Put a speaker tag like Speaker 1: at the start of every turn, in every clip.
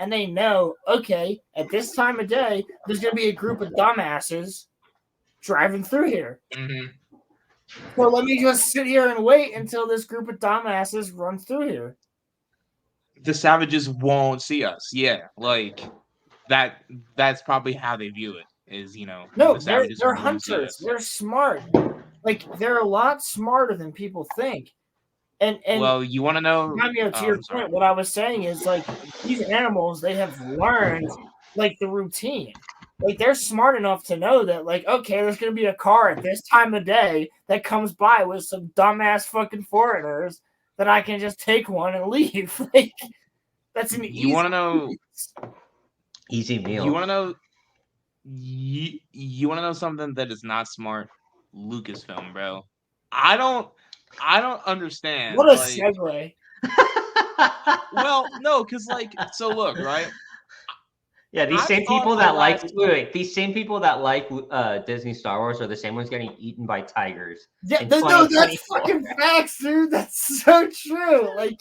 Speaker 1: and they know, okay, at this time of day, there's going to be a group of dumbasses driving through here.
Speaker 2: Mm-hmm.
Speaker 1: So let me just sit here and wait until this group of dumbasses runs through here.
Speaker 2: The savages won't see us. Yeah, like that's probably how they view it. Is
Speaker 1: No,
Speaker 2: the savages
Speaker 1: they're
Speaker 2: won't see
Speaker 1: hunters.
Speaker 2: us.
Speaker 1: They're smart. Like they're a lot smarter than people think. And
Speaker 2: Well, you want to know?
Speaker 1: to your point, what I was saying is like these animals, they have learned like the routine. Like they're smart enough to know that, like, okay, there's gonna be a car at this time of day that comes by with some dumbass fucking foreigners that I can just take one and leave. Like that's an
Speaker 2: You want to know?
Speaker 3: Easy meal.
Speaker 2: You want to know? You want to know something that is not smart? Lucasfilm, bro. I don't understand.
Speaker 1: What a segue.
Speaker 2: Well, no, because so look, right?
Speaker 3: Yeah, these same people that like Disney Star Wars are the same ones getting eaten by tigers.
Speaker 1: Yeah, that's fucking facts, dude. That's so true. Like,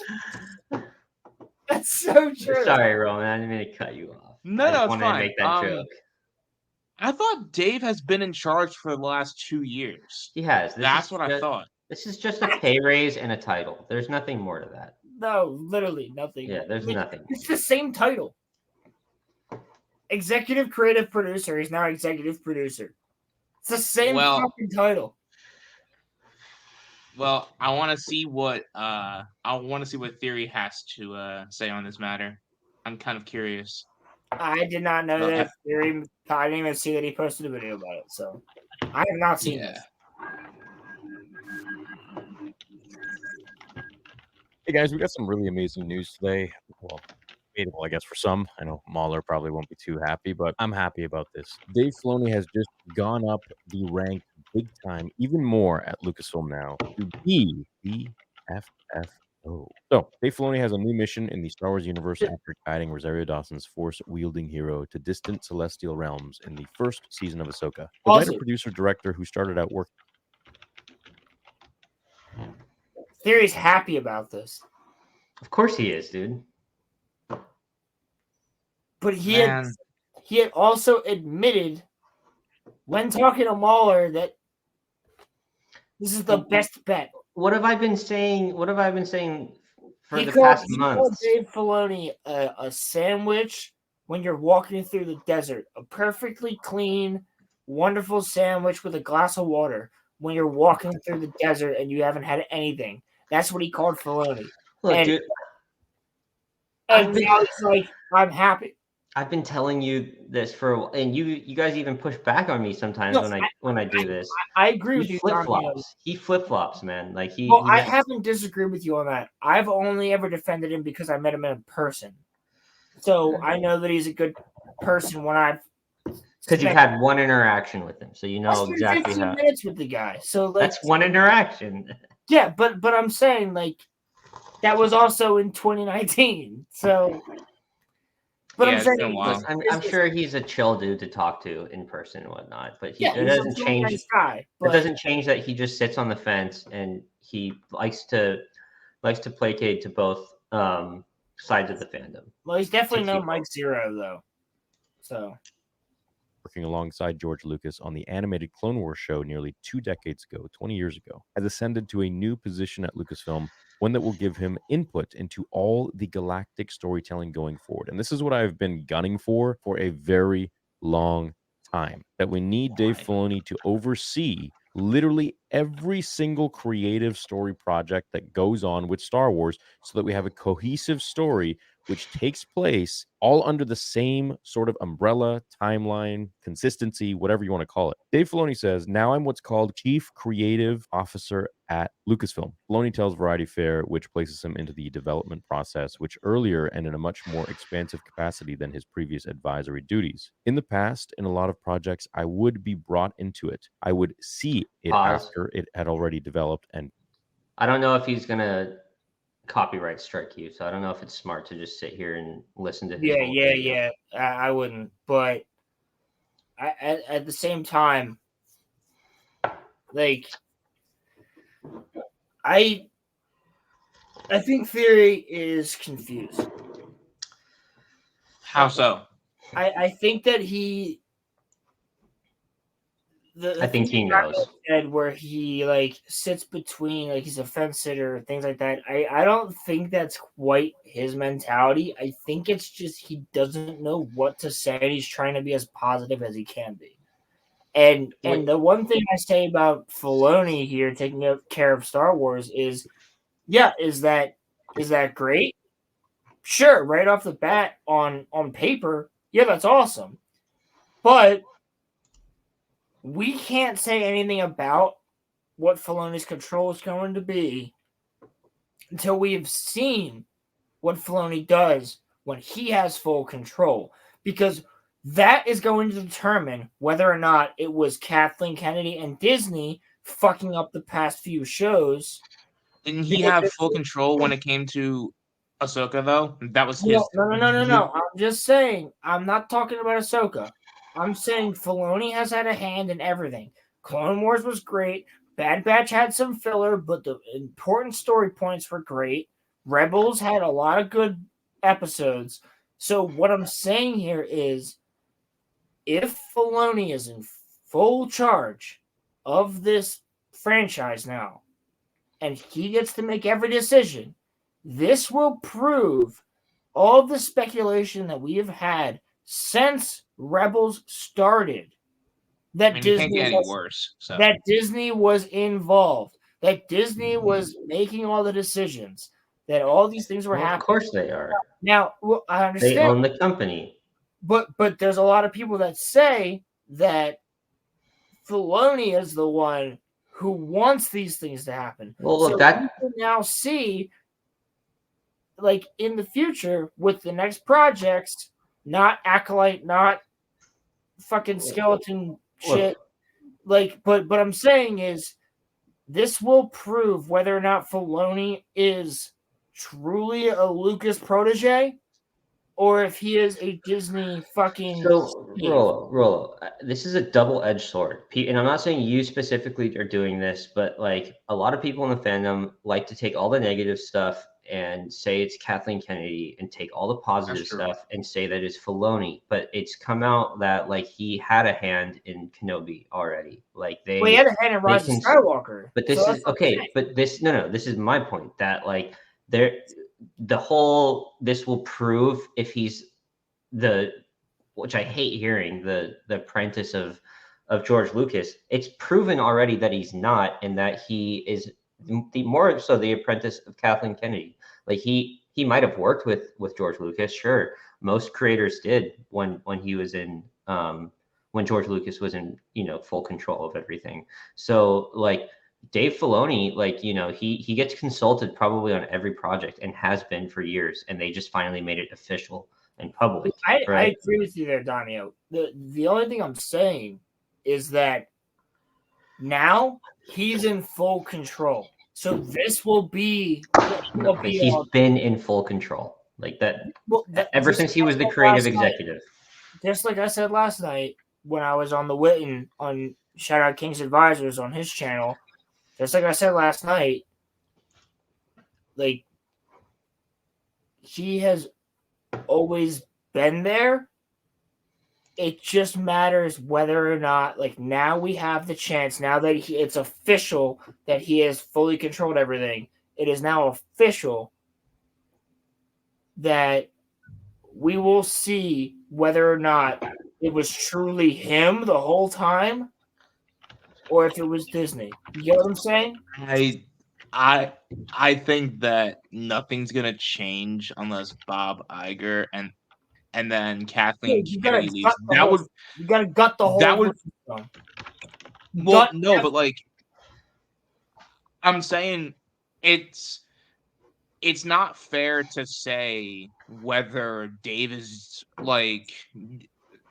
Speaker 1: that's so true.
Speaker 3: Sorry, Roman, I didn't mean to cut you off.
Speaker 2: No,
Speaker 3: I just
Speaker 2: it's
Speaker 3: wanted
Speaker 2: fine.
Speaker 3: to make that joke.
Speaker 2: I thought Dave has been in charge for the last 2 years.
Speaker 3: He has.
Speaker 2: That's what I thought.
Speaker 3: This is just a pay raise and a title. There's nothing more to that.
Speaker 1: No, literally nothing.
Speaker 3: Yeah, there's nothing.
Speaker 1: It's the same title. Executive creative producer. He's now executive producer. It's the same fucking title.
Speaker 2: Well, I want to see what Theory has to say on this matter. I'm kind of curious.
Speaker 1: I did not know that Theory. I didn't even see that he posted a video about it, so I have not seen this.
Speaker 4: Hey guys, we got some really amazing news today. Well, debatable, I guess, for some. I know Mahler probably won't be too happy, but I'm happy about this. Dave Filoni has just gone up the rank big time, even more at Lucasfilm now, to be the FFO. So, Dave Filoni has a new mission in the Star Wars universe after guiding Rosario Dawson's force-wielding hero to distant celestial realms in the first season of Ahsoka. The writer, producer, director who started out working.
Speaker 1: Theory's happy about this.
Speaker 3: Of course he is, dude.
Speaker 1: But he had also admitted when talking to Mahler that this is the best bet.
Speaker 3: What have I been saying? For the past months? He called
Speaker 1: Dave Filoni a sandwich when you're walking through the desert. A perfectly clean, wonderful sandwich with a glass of water when you're walking through the desert and you haven't had anything. That's what he called Filoni.
Speaker 3: Look, dude.
Speaker 1: And now he's like, I'm happy.
Speaker 3: I've been telling you this and you guys even push back on me sometimes when I do this.
Speaker 1: I agree with you.
Speaker 3: He flip flops, man. Like
Speaker 1: I haven't disagreed with you on that. I've only ever defended him because I met him in person, so I know that he's a good person when I've.
Speaker 3: Because you've had one interaction with him, so you know exactly
Speaker 1: 15 minutes with the guy. So
Speaker 3: that's one interaction.
Speaker 1: Yeah, but I'm saying that was also in 2019. So. But
Speaker 2: yeah,
Speaker 3: I'm sure he's a chill dude to talk to in person and whatnot. But it doesn't change. It doesn't change that he just sits on the fence and he likes to placate to both sides of the fandom.
Speaker 1: Well, he's definitely no Mike Zero though. So.
Speaker 4: Working alongside George Lucas on the animated Clone Wars show nearly 2 decades ago, 20 years ago, has ascended to a new position at Lucasfilm, one that will give him input into all the galactic storytelling going forward. And this is what I've been gunning for a very long time, that we need Dave Filoni to oversee literally every single creative story project that goes on with Star Wars so that we have a cohesive story which takes place all under the same sort of umbrella, timeline, consistency, whatever you want to call it. Dave Filoni says, now I'm what's called Chief Creative Officer at Lucasfilm. Filoni tells Variety Fair, which places him into the development process, which earlier and in a much more expansive capacity than his previous advisory duties. In the past, in a lot of projects, I would be brought into it. I would see it after it had already developed. And
Speaker 3: I don't know if he's going to copyright strike you, so I don't know if it's smart to just sit here and listen to his
Speaker 1: video. I wouldn't, but at the same time, I think Theory is confused.
Speaker 2: How so?
Speaker 1: I think that he.
Speaker 3: I think he knows.
Speaker 1: Where he like sits between, like he's a fence sitter, things like that. I don't think that's quite his mentality. I think it's just he doesn't know what to say. He's trying to be as positive as he can be. And the one thing I say about Filoni here taking care of Star Wars is that great? Sure, right off the bat on paper, yeah, that's awesome. But we can't say anything about what Filoni's control is going to be until we have seen what Filoni does when he has full control. Because that is going to determine whether or not it was Kathleen Kennedy and Disney fucking up the past few shows.
Speaker 2: Didn't he have full control when it came to Ahsoka, though? That was his...
Speaker 1: No. I'm just saying. I'm not talking about Ahsoka. I'm saying Filoni has had a hand in everything. Clone Wars was great. Bad Batch had some filler, but the important story points were great. Rebels had a lot of good episodes. So what I'm saying here is, if Filoni is in full charge of this franchise now, and he gets to make every decision, this will prove all the speculation that we have had since Rebels started. That Disney was involved, that Disney was making all the decisions, that all these things were happening.
Speaker 3: Of course they are.
Speaker 1: Now, I understand.
Speaker 3: They own the company.
Speaker 1: But there's a lot of people that say that Filoni is the one who wants these things to happen.
Speaker 3: Well, look, that
Speaker 1: we can now see, like in the future with the next projects, not Acolyte, not fucking skeleton shit. Like, but I'm saying is, this will prove whether or not Filoni is truly a Lucas protege, or if he is a Disney fucking...
Speaker 3: So, Rolo, this is a double-edged sword. And I'm not saying you specifically are doing this, but like a lot of people in the fandom like to take all the negative stuff and say it's Kathleen Kennedy, and take all the positive stuff and say that it's Filoni. But it's come out that like he had a hand in Kenobi already. Like he
Speaker 1: had a hand in Rise of Skywalker.
Speaker 3: But this is okay. But this this is my point, that like this will prove if he's which I hate hearing, the apprentice of George Lucas. It's proven already that he's not, and that he is more so the apprentice of Kathleen Kennedy. Like he might have worked with George Lucas, sure. Most creators did when he was in when George Lucas was in full control of everything. So like Dave Filoni, like he gets consulted probably on every project, and has been for years, and they just finally made it official and public.
Speaker 1: I agree with you there, Donio. The only thing I'm saying is that now he's in full control. So this will be...
Speaker 3: he's been in full control like that, ever since he was the creative executive.
Speaker 1: Just like I said last night when I was on the Witten on shout out King's Advisors on his channel. Just like I said last night, like he has always been there. It just matters whether or not, like, now we have the chance, now that it's official that he has fully controlled everything. It is now official that we will see whether or not it was truly him the whole time, or if it was Disney. You get what I'm saying?
Speaker 2: I think that nothing's gonna change unless Bob Iger and then Kathleen Kennedy leaves.
Speaker 1: You gotta gut the whole.
Speaker 2: That would. Well, no, but like I'm saying, it's not fair to say whether Dave is like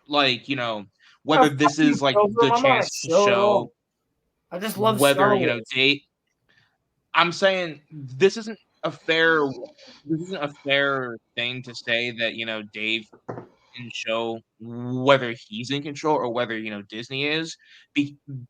Speaker 2: whether this is like the chance to show.
Speaker 1: I just love
Speaker 2: whether
Speaker 1: Dave.
Speaker 2: I'm saying this isn't a fair thing to say that Dave can show whether he's in control or whether Disney is,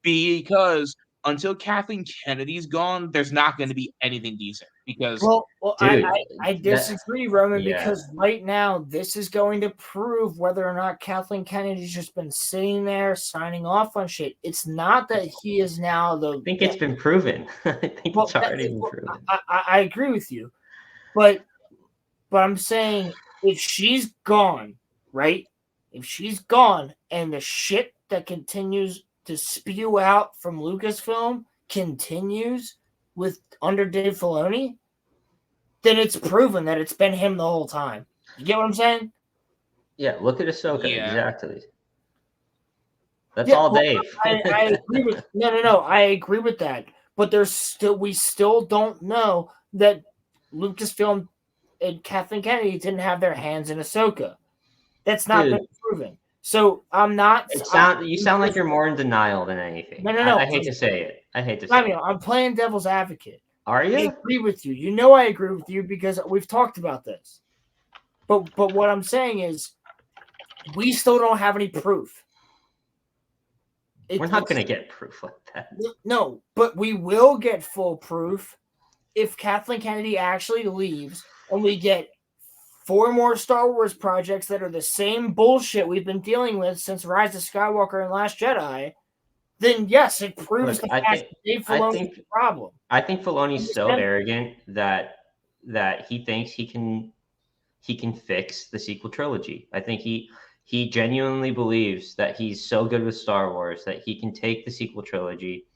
Speaker 2: because until Kathleen Kennedy's gone, there's not going to be anything decent, because
Speaker 1: dude, I disagree, Roman, because right now this is going to prove whether or not Kathleen Kennedy's just been sitting there signing off on shit. It's not that he is now the.
Speaker 3: I think it's been proven. I think it's already been proven.
Speaker 1: I agree with you, but I'm saying if she's gone, right? If she's gone, and the shit that continues to spew out from Lucasfilm continues with under Dave Filoni, then it's proven that it's been him the whole time. You get what I'm saying?
Speaker 3: Yeah, look at Ahsoka. Yeah. Exactly. That's all Dave.
Speaker 1: I agree with no. I agree with that. But we still don't know that Lucasfilm and Kathleen Kennedy didn't have their hands in Ahsoka. That's not been proven. So I'm not.
Speaker 3: You sound like you're more in denial than anything. No. I hate to say it.
Speaker 1: I'm playing devil's advocate.
Speaker 3: Are you?
Speaker 1: I agree with you. You know I agree with you because we've talked about this. But what I'm saying is, we still don't have any proof.
Speaker 3: We're not going to get proof like that.
Speaker 1: No, but we will get full proof if Kathleen Kennedy actually leaves and we get 4 more Star Wars projects that are the same bullshit we've been dealing with since Rise of Skywalker and Last Jedi. Then yes, it proves the fact that Dave Filoni's the problem.
Speaker 3: I think Filoni's so arrogant that he thinks he can fix the sequel trilogy. I think he genuinely believes that he's so good with Star Wars that he can take the sequel trilogy,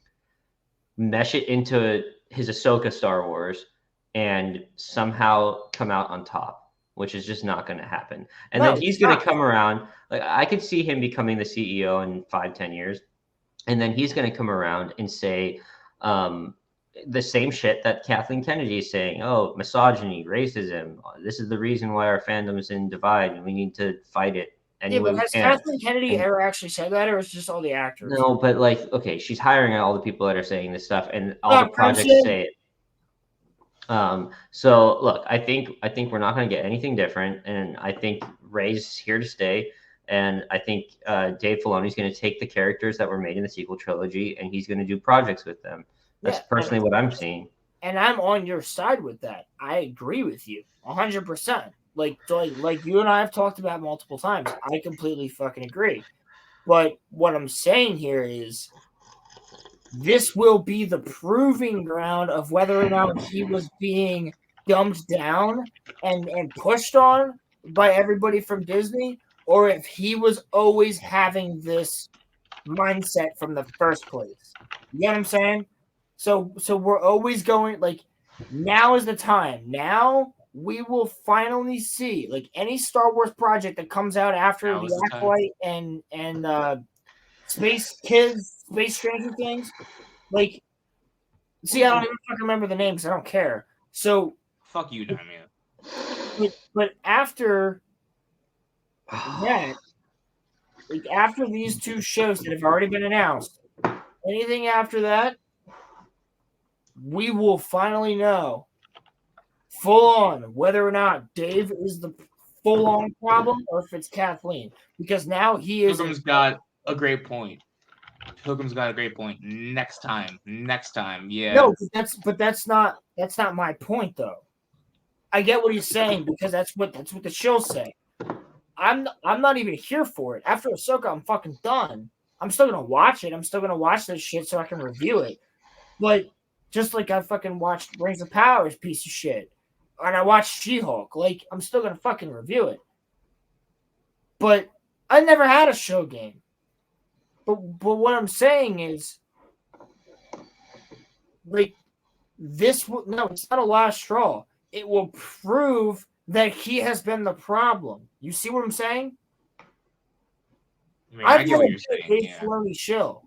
Speaker 3: mesh it into his Ahsoka Star Wars, and somehow come out on top, which is just not going to happen. And then he's going to come around. Like, I could see him becoming the CEO in 5-10 years. And then he's going to come around and say the same shit that Kathleen Kennedy is saying. Oh, misogyny, racism. This is the reason why our fandom is in divide, and we need to fight it.
Speaker 1: But has Kathleen Kennedy ever actually said that, or is it just all the actors?
Speaker 3: No, but okay, she's hiring all the people that are saying this stuff, and all the projects say it. So look, I think we're not going to get anything different, and I think Rey's here to stay. And I think Dave Filoni is going to take the characters that were made in the sequel trilogy, and he's going to do projects with them. That's personally what I'm seeing.
Speaker 1: And I'm on your side with that. I agree with you 100%. Like you and I have talked about multiple times. I completely fucking agree. But what I'm saying here is this will be the proving ground of whether or not he was being dumbed down and pushed on by everybody from Disney, or if he was always having this mindset from the first place. You know what I'm saying? So we're always going, like, now is the time. Now we will finally see, like, any Star Wars project that comes out after the Acolyte and Space Kids, Space Stranger Things. Like, see, I don't even fucking remember the names. I don't care. So
Speaker 2: fuck you, Damian.
Speaker 1: But after that, like, after these 2 shows that have already been announced, anything after that, we will finally know full on whether or not Dave is the full on problem or if it's Kathleen. Because now he is.
Speaker 2: Pilgrim's got a great point. Next time, yeah.
Speaker 1: No, but that's not my point though. I get what he's saying because that's what the shows say. I'm not even here for it. After Ahsoka, I'm fucking done. I'm still gonna watch it. I'm still gonna watch this shit so I can review it. But just like I fucking watched Rings of Power, piece of shit, and I watched She-Hulk, like, I'm still gonna fucking review it. But I never had a show game. But what I'm saying is, like, it's not a last straw. It will prove that he has been the problem. You see what I'm saying?
Speaker 2: I get what you're saying.
Speaker 1: Dave Filoni shill.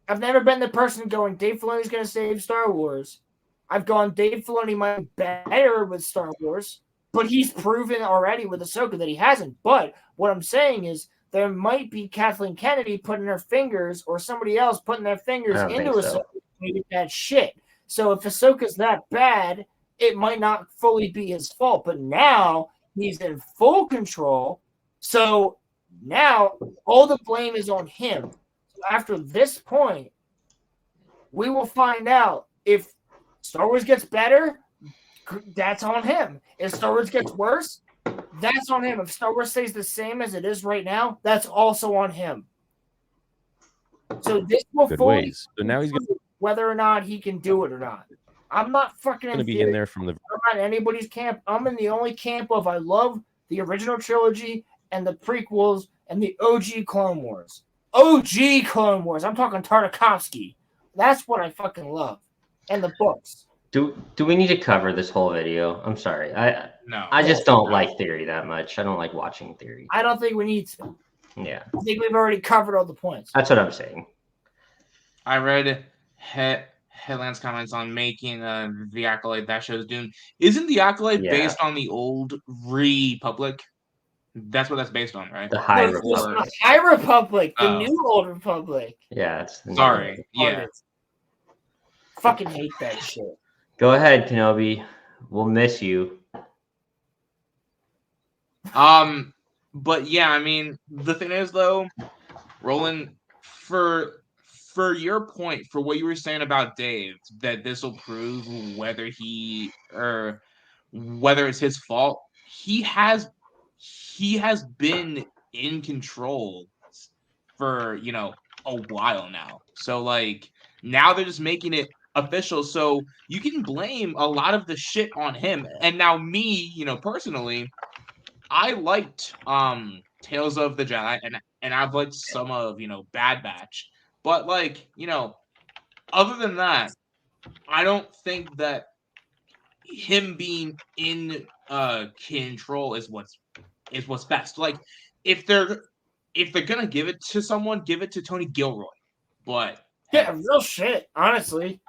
Speaker 1: I've never been the person going, Dave Filoni's going to save Star Wars. I've gone, Dave Filoni might be better with Star Wars, but he's proven already with Ahsoka that he hasn't. But what I'm saying is, there might be Kathleen Kennedy putting her fingers, or somebody else putting their fingers into Ahsoka to get that shit. So if Ahsoka's that bad, it might not fully be his fault. But now he's in full control. So now all the blame is on him. So after this point, we will find out if Star Wars gets better, that's on him. If Star Wars gets worse, that's on him. If Star Wars stays the same as it is right now, that's also on him. So this will fully
Speaker 4: So now he's
Speaker 1: whether or not he can do it or not. I'm not fucking
Speaker 4: going to be in there from the.
Speaker 1: I'm not in anybody's camp. I'm in the only camp of I love the original trilogy and the prequels and the OG Clone Wars. OG Clone Wars. I'm talking Tartakovsky. That's what I fucking love. And the books.
Speaker 3: Do we need to cover this whole video? I'm sorry. I just don't like theory that much. I don't like watching theory.
Speaker 1: I don't think we need to.
Speaker 3: Yeah.
Speaker 1: I think we've already covered all the points.
Speaker 3: That's what I'm saying.
Speaker 2: I read Headland's comments on making the Acolyte that shows Dune. Isn't the Acolyte based on the old Republic? That's what that's based on, right?
Speaker 3: The High Republic.
Speaker 1: The High Republic. The new Old Republic.
Speaker 3: Yeah, it's
Speaker 2: sorry. Yeah.
Speaker 1: Fucking hate that shit.
Speaker 3: Go ahead, Kenobi. We'll miss you.
Speaker 2: But yeah, I mean, the thing is though, Roland, for your point, for what you were saying about Dave, that this will prove whether whether it's his fault. He has been in control for, a while now. So like now they're just making it official. So you can blame a lot of the shit on him. And now me, personally, I liked Tales of the Jedi and I've liked some of, Bad Batch. But like, other than that, I don't think that him being in control is what's best. Like if they're gonna give it to someone, give it to Tony Gilroy. But
Speaker 1: yeah, real shit, honestly.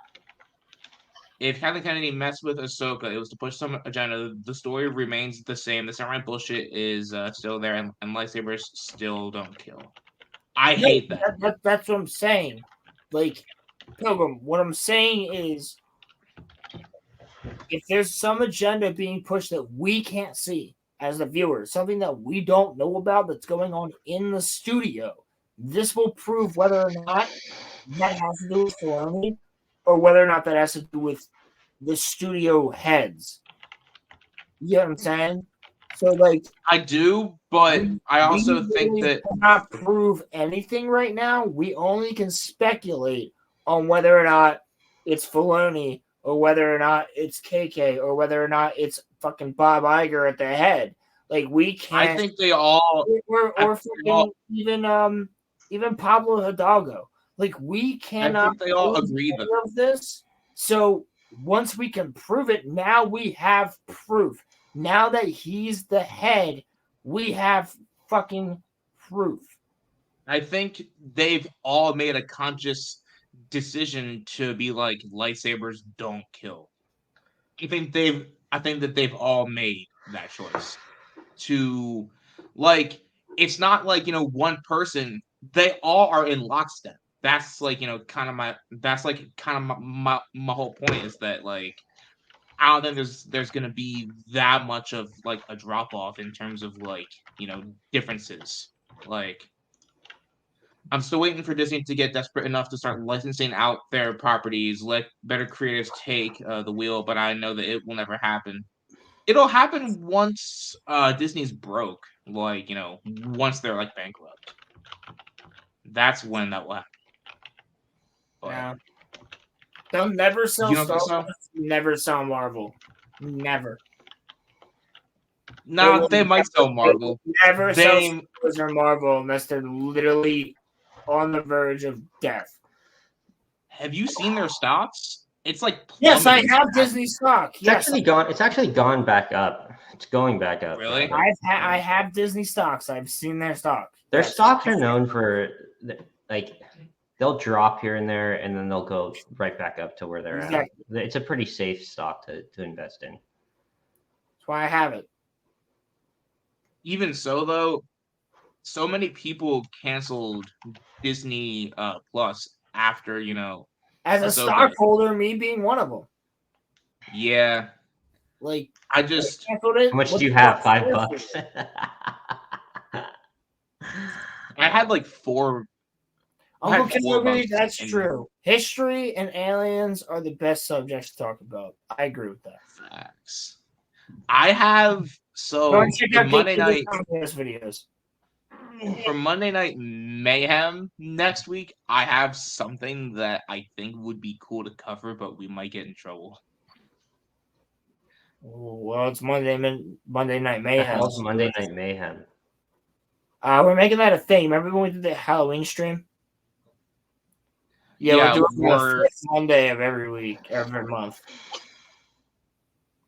Speaker 2: If Kathleen Kennedy messed with Ahsoka, it was to push some agenda. The story remains the same. The samurai bullshit is still there, and lightsabers still don't kill. I hate that.
Speaker 1: That's what I'm saying. Like, Pilgrim, what I'm saying is, if there's some agenda being pushed that we can't see as the viewer, something that we don't know about that's going on in the studio, this will prove whether or not that has to do with Filoni, or whether or not that has to do with the studio heads. You know what I'm saying? So, like,
Speaker 2: I do, but I also think that
Speaker 1: cannot prove anything right now. We only can speculate on whether or not it's Filoni, or whether or not it's KK, or whether or not it's fucking Bob Iger at the head. Like, we can't.
Speaker 2: I think they all,
Speaker 1: even Pablo Hidalgo. Like, we cannot.
Speaker 2: I think they all agree
Speaker 1: of this. So once we can prove it, now we have proof. Now that he's the head, we have fucking proof.
Speaker 2: I think they've all made a conscious decision to be like, lightsabers don't kill. I think that they've all made that choice to, like, it's not like, one person, they all are in lockstep. That's like, kind of my whole point is that, like, I don't think there's gonna be that much of like a drop off in terms of like, differences. Like, I'm still waiting for Disney to get desperate enough to start licensing out their properties, let better creatives take the wheel, but I know that it will never happen. It'll happen once Disney's broke, like, once they're like bankrupt. That's when that will happen. But,
Speaker 1: yeah. They'll never sell Star Wars, never sell Marvel. Never.
Speaker 2: No, they might sell Marvel.
Speaker 1: Never sell Star Wars or Marvel unless they're literally on the verge of death.
Speaker 2: Have you seen their stocks? It's like
Speaker 1: yes, I have Disney stock.
Speaker 3: It's actually gone back up. It's going back up.
Speaker 2: Really?
Speaker 1: I have Disney stocks. I've seen their stock.
Speaker 3: Their stocks are known for like they'll drop here and there, and then they'll go right back up to where they're at. It's a pretty safe stock to invest in.
Speaker 1: That's why I have it.
Speaker 2: Even so, though, so many people canceled Disney Plus after,
Speaker 1: as a stockholder, me being one of them.
Speaker 2: Yeah.
Speaker 1: Like,
Speaker 2: I just...
Speaker 3: How much do you have? $5?
Speaker 2: I had like 4.
Speaker 1: Uncle Kenobi, that's true. History and aliens are the best subjects to talk about. I agree with that.
Speaker 2: Facts. I have for Monday night
Speaker 1: videos.
Speaker 2: For Monday Night Mayhem next week, I have something that I think would be cool to cover, but we might get in trouble.
Speaker 1: Well, it's Monday Night Mayhem.
Speaker 3: It's Monday Night Mayhem.
Speaker 1: We're making that a thing. Remember when we did the Halloween stream? Yeah, we're doing the fifth Monday of every week, every month.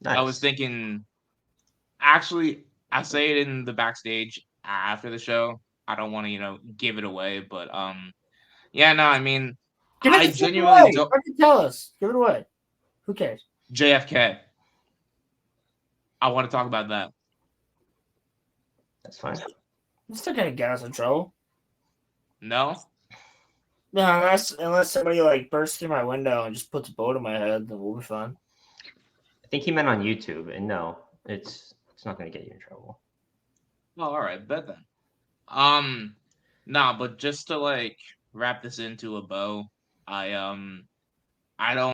Speaker 2: Nice. I was thinking, actually, I say it in the backstage after the show. I don't want to, give it away, but yeah, no, I mean, I genuinely don't.
Speaker 1: Tell us, give it away. Who cares?
Speaker 2: JFK. I want to talk about that.
Speaker 3: That's fine.
Speaker 1: It's still gonna get us in trouble.
Speaker 2: No.
Speaker 1: No, unless somebody bursts through my window and just puts a boat in my head, then we'll be fine.
Speaker 3: I think he meant on YouTube, and no, it's not going to get you in trouble.
Speaker 2: Oh, all right, bet then. Nah, but just to wrap this into a bow, I don't